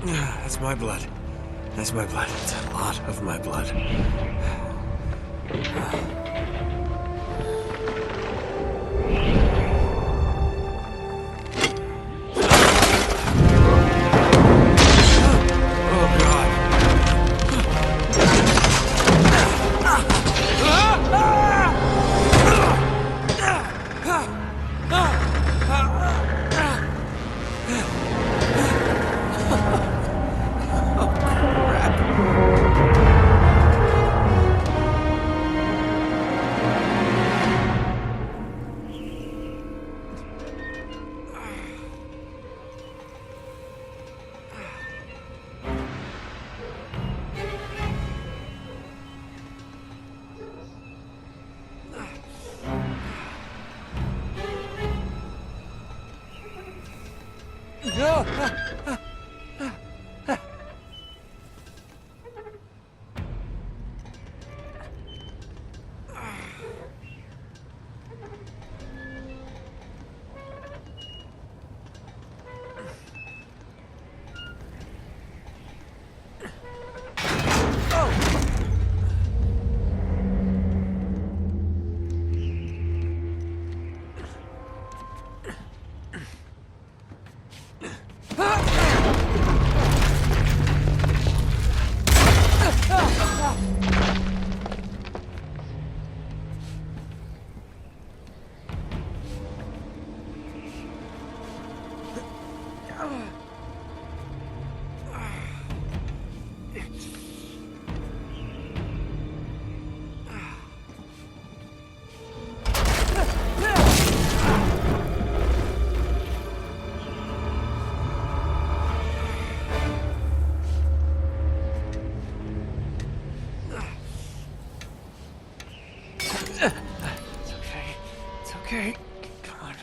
That's my blood. That's my blood. It's a lot of my blood. Okay, come on.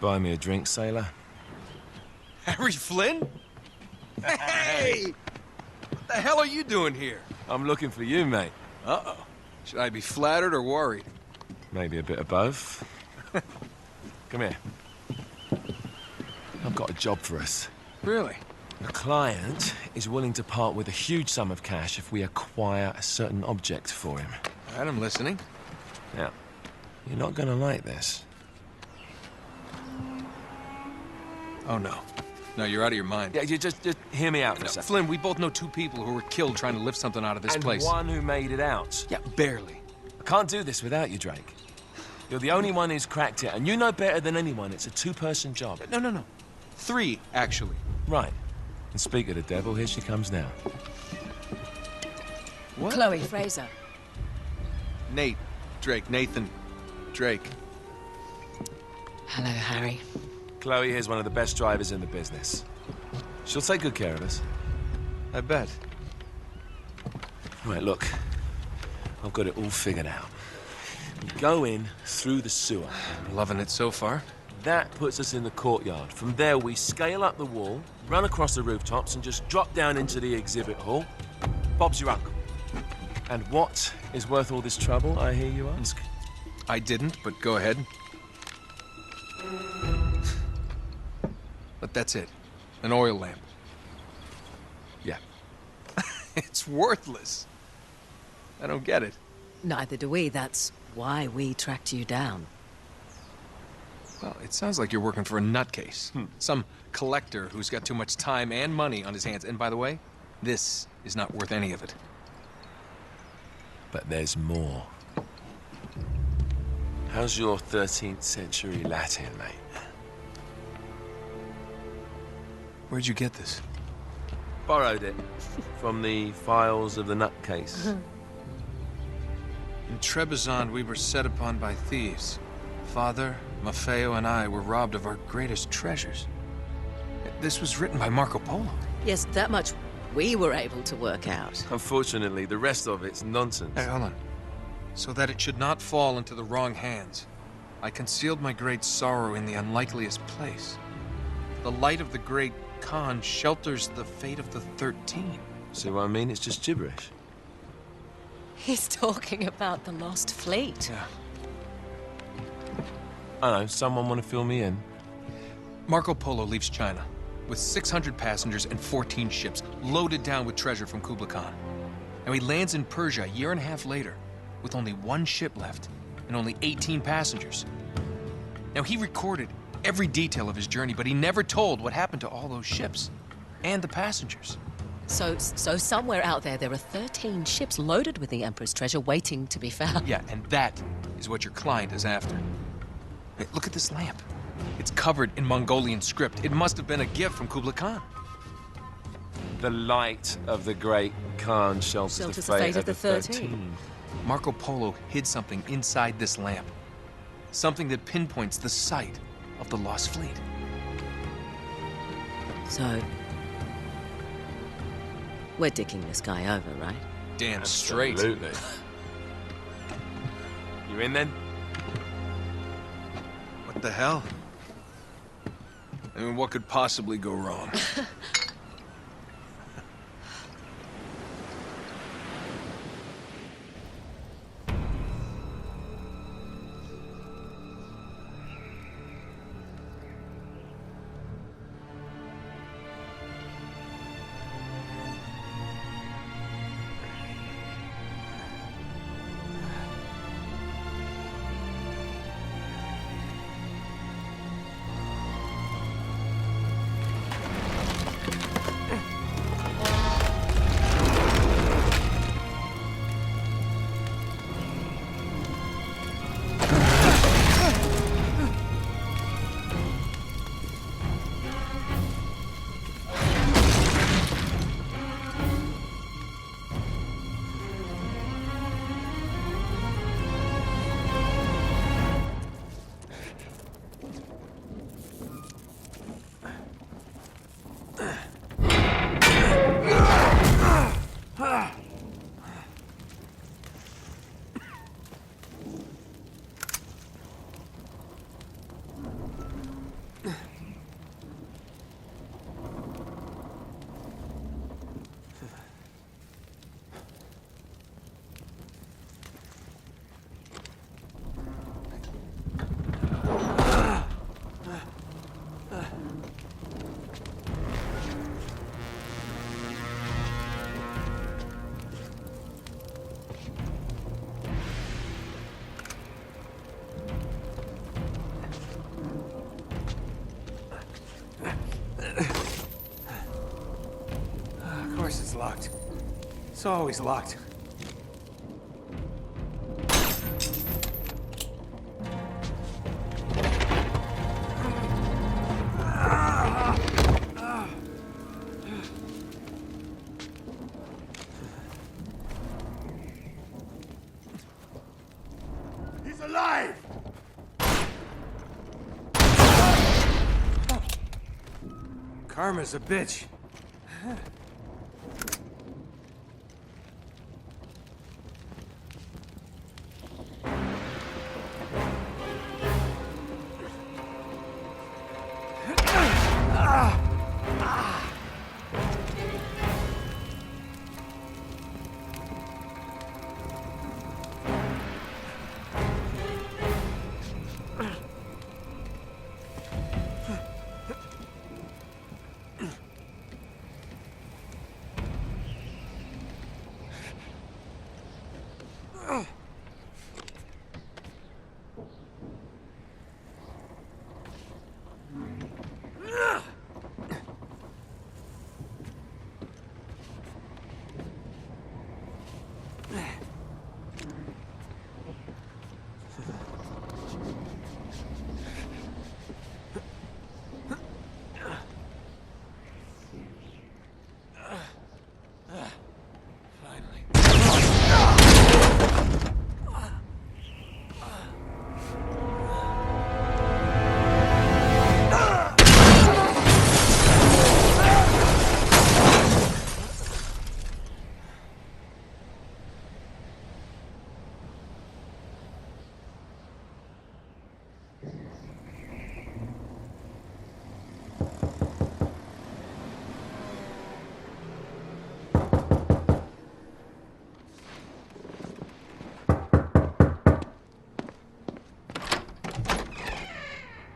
Buy me a drink, sailor? Harry Flynn? Hey! What the hell are you doing here? I'm looking for you, mate. Uh-oh. Should I be flattered or worried? Maybe a bit of both. Come here. I've got a job for us. Really? The client is willing to part with a huge sum of cash if we acquire a certain object for him. All right, I'm listening. Now, you're not gonna like this. Oh, no. No, you're out of your mind. Yeah, you just hear me out for a second. Flynn, we both know 2 people who were killed trying to lift something out of this place. And one who made it out. Yeah, barely. I can't do this without you, Drake. You're the only one who's cracked it, and you know better than anyone it's a 2-person job. No. 3, actually. Right. And speak of the devil, here she comes now. What? Chloe Fraser. Nate. Drake. Nathan. Drake. Hello, Harry. Chloe here's one of the best drivers in the business. She'll take good care of us. I bet. Right, look. I've got it all figured out. We go in through the sewer. I'm loving it so far. That puts us in the courtyard. From there, we scale up the wall, run across the rooftops, and just drop down into the exhibit hall. Bob's your uncle. And what is worth all this trouble, I hear you ask? I didn't, but go ahead. But that's it. An oil lamp. Yeah. It's worthless. I don't get it. Neither do we. That's why we tracked you down. Well, it sounds like you're working for a nutcase. Some collector who's got too much time and money on his hands. And by the way, this is not worth any of it. But there's more. How's your 13th century Latin, mate? Where'd you get this? Borrowed it from the files of the nutcase. In Trebizond, we were set upon by thieves. Father, Maffeo, and I were robbed of our greatest treasures. This was written by Marco Polo. Yes, that much we were able to work out. Unfortunately, the rest of it's nonsense. Hey, hold on. So that it should not fall into the wrong hands, I concealed my great sorrow in the unlikeliest place. The light of the great Khan shelters the fate of the 13. See what I mean? It's just gibberish. He's talking about the lost fleet. Yeah. I know, someone want to fill me in? Marco Polo leaves China with 600 passengers and 14 ships loaded down with treasure from Kublai Khan. Now he lands in Persia a year and a half later with only 1 ship left and only 18 passengers. Now he recorded every detail of his journey, but he never told what happened to all those ships and the passengers. So somewhere out there are 13 ships loaded with the Emperor's treasure waiting to be found. Yeah, and that is what your client is after. Hey, look at this lamp. It's covered in Mongolian script. It must have been a gift from Kublai Khan. The light of the great Khan shelters the fate of the 13. Marco Polo hid something inside this lamp. Something that pinpoints the site of the lost fleet. So, we're dicking this guy over, right? Damn straight. Absolutely. You in then? What the hell? I mean, what could possibly go wrong? course it's locked. It's always locked. He's alive! Karma's a bitch.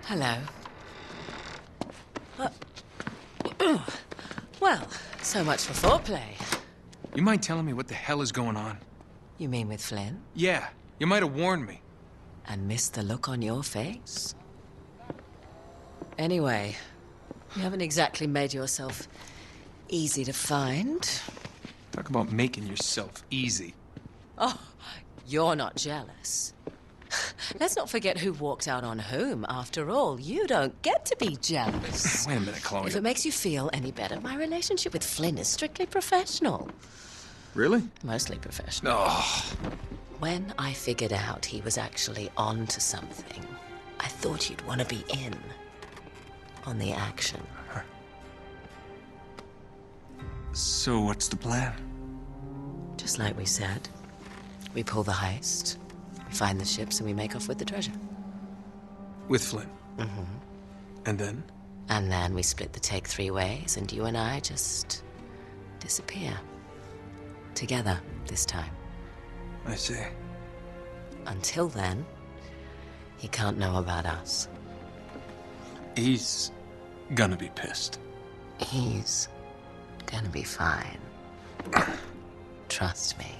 Hello. Well, so much for foreplay. You mind telling me what the hell is going on? You mean with Flynn? Yeah, you might have warned me. And missed the look on your face? Anyway, you haven't exactly made yourself easy to find. Talk about making yourself easy. Oh, you're not jealous. Let's not forget who walked out on whom. After all, you don't get to be jealous. Wait a minute, Chloe. If it makes you feel any better, my relationship with Flynn is strictly professional. Really? Mostly professional. Oh. When I figured out he was actually on to something, I thought you'd want to be in on the action. So what's the plan? Just like we said, we pull the heist, we find the ships, and we make off with the treasure. With Flynn? Mm-hmm. And then? And then we split the take 3 ways, and you and I just disappear. Together, this time. I see. Until then, he can't know about us. He's gonna be pissed. He's gonna be fine. Trust me.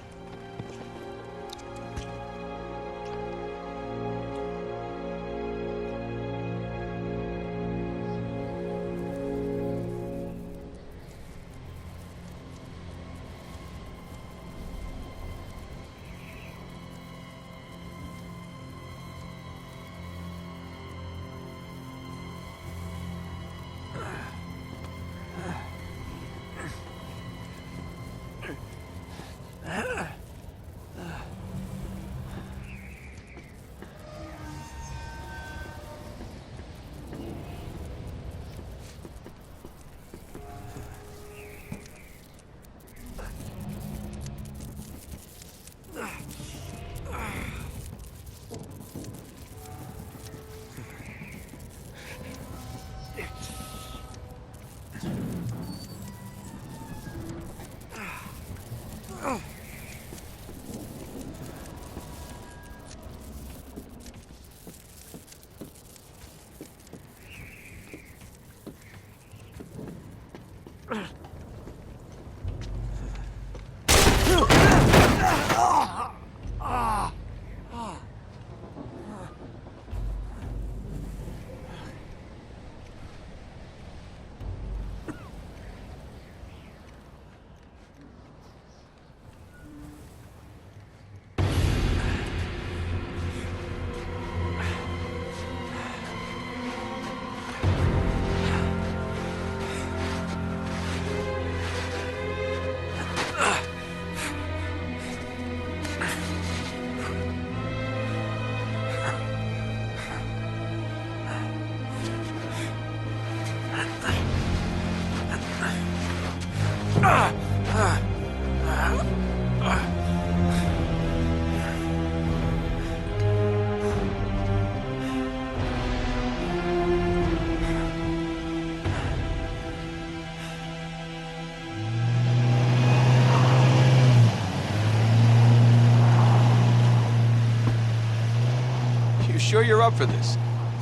You sure you're up for this?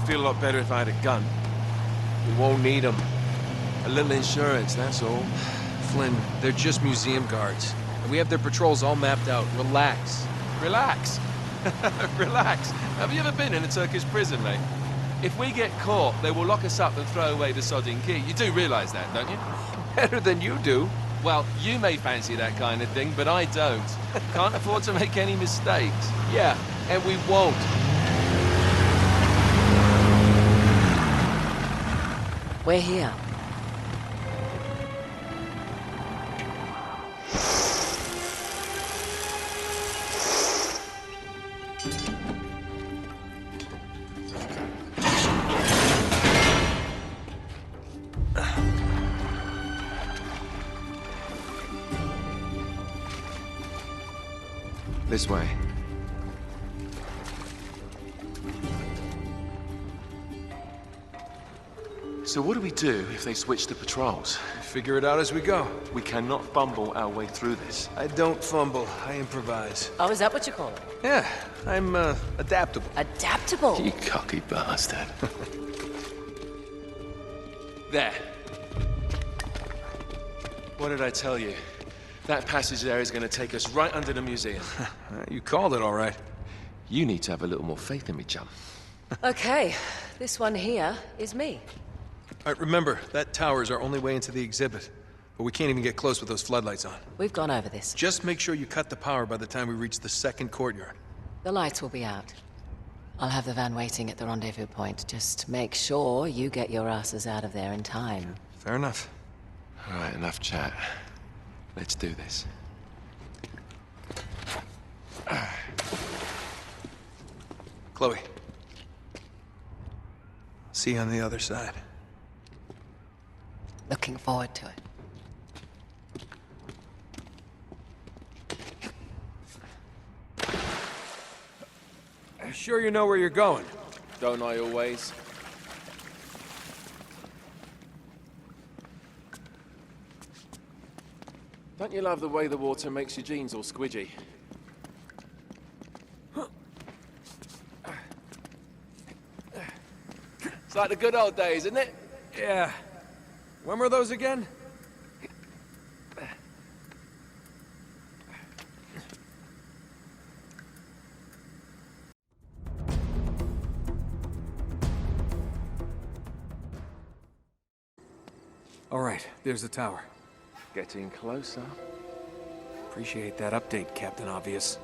Feel a lot better if I had a gun. We won't need them. A little insurance, that's all. Flynn, they're just museum guards. And we have their patrols all mapped out. Relax. Relax. Relax. Have you ever been in a Turkish prison, mate? If we get caught, they will lock us up and throw away the sodding key. You do realise that, don't you? Better than you do. Well, you may fancy that kind of thing, but I don't. Can't afford to make any mistakes. Yeah, and we won't. We're here. This way. So what do we do if they switch the patrols? Figure it out as we go. We cannot fumble our way through this. I don't fumble, I improvise. Oh, is that what you call it? Yeah, I'm, adaptable. Adaptable. You cocky bastard. There. What did I tell you? That passage there is going to take us right under the museum. You called it all right. You need to have a little more faith in me, chum. Okay, this one here is me. All right, remember, that tower is our only way into the exhibit. But we can't even get close with those floodlights on. We've gone over this. Just make sure you cut the power by the time we reach the second courtyard. The lights will be out. I'll have the van waiting at the rendezvous point. Just make sure you get your asses out of there in time. Fair enough. All right, enough chat. Let's do this. Chloe. See you on the other side. Looking forward to it. Sure you know where you're going? Don't I always? Don't you love the way the water makes your jeans all squidgy? It's like the good old days, isn't it? Yeah. When were those again? All right, there's the tower. Getting closer. Appreciate that update, Captain Obvious.